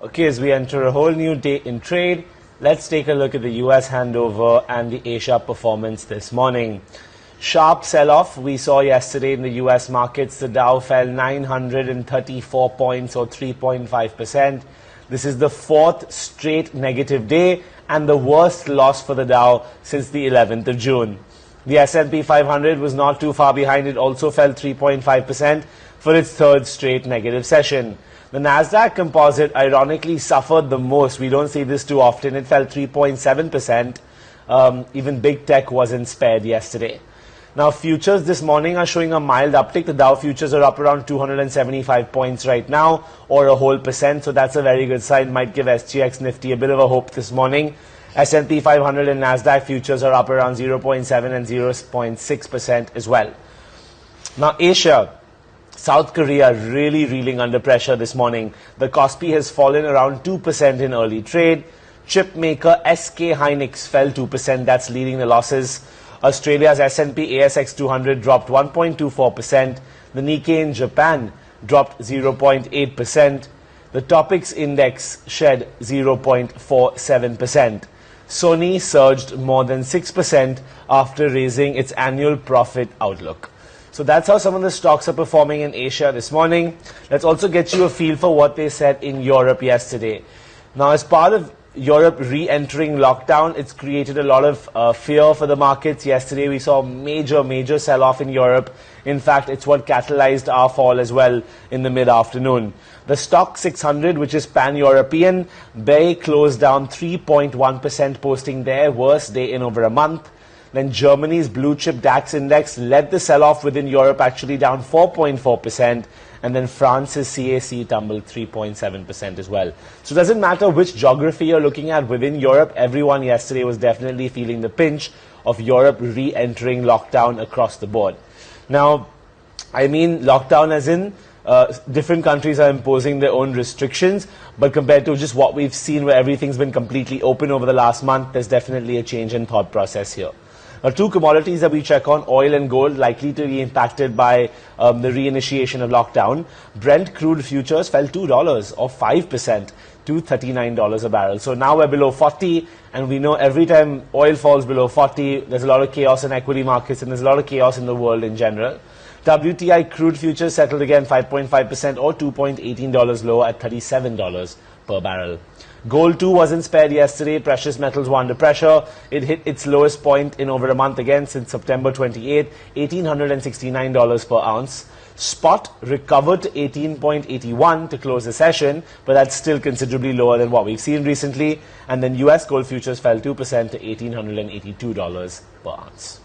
Okay, as we enter a whole new day in trade, let's take a look at the US handover and the Asia performance this morning. Sharp sell-off we saw yesterday in the US markets. The Dow fell 934 points or 3.5%. This is the fourth straight negative day and the worst loss for the Dow since the 11th of June. The S&P 500 was not too far behind. It also fell 3.5% for its third straight negative session. The Nasdaq Composite ironically suffered the most. We don't see this too often. It fell 3.7%. Even big tech wasn't spared yesterday. Now, futures this morning are showing a mild uptick. The Dow futures are up around 275 points right now, or a whole percent. So that's a very good sign. Might give SGX Nifty a bit of a hope this morning. S&P 500 and Nasdaq futures are up around 0.7 and 0.6% as well. Now, Asia. South Korea really reeling under pressure this morning. The Kospi has fallen around 2% in early trade. Chipmaker SK Hynix fell 2%. That's leading the losses. Australia's S&P ASX 200 dropped 1.24%. The Nikkei in Japan dropped 0.8%. The Topix index shed 0.47%. Sony surged more than 6% after raising its annual profit outlook. So that's how some of the stocks are performing in Asia this morning. Let's also get you a feel for what they said in Europe yesterday. Now, as part of Europe re-entering lockdown, it's created a lot of fear for the markets. Yesterday, we saw major sell-off in Europe. In fact, it's what catalyzed our fall as well in the mid-afternoon. The Stoxx 600, which is pan-European, they closed down 3.1%, posting their worst day in over a month. Then Germany's blue chip DAX index led the sell-off within Europe, actually down 4.4%. And then France's CAC tumbled 3.7% as well. So it doesn't matter which geography you're looking at within Europe, everyone yesterday was definitely feeling the pinch of Europe re-entering lockdown across the board. Now, I mean lockdown as in different countries are imposing their own restrictions, but compared to just what we've seen where everything's been completely open over the last month, there's definitely a change in thought process here. Two commodities that we check on, oil and gold, likely to be impacted by the reinitiation of lockdown. Brent crude futures fell $2 or 5% to $39 a barrel. So now we're below 40, and we know every time oil falls below 40, there's a lot of chaos in equity markets and there's a lot of chaos in the world in general. WTI crude futures settled again 5.5% or $2.18 lower at $37 per barrel. Gold too wasn't spared yesterday. Precious metals were under pressure. It hit its lowest point in over a month again since September 28, $1,869 per ounce. Spot recovered to 18.81 to close the session, but that's still considerably lower than what we've seen recently. And then US gold futures fell 2% to $1,882 per ounce.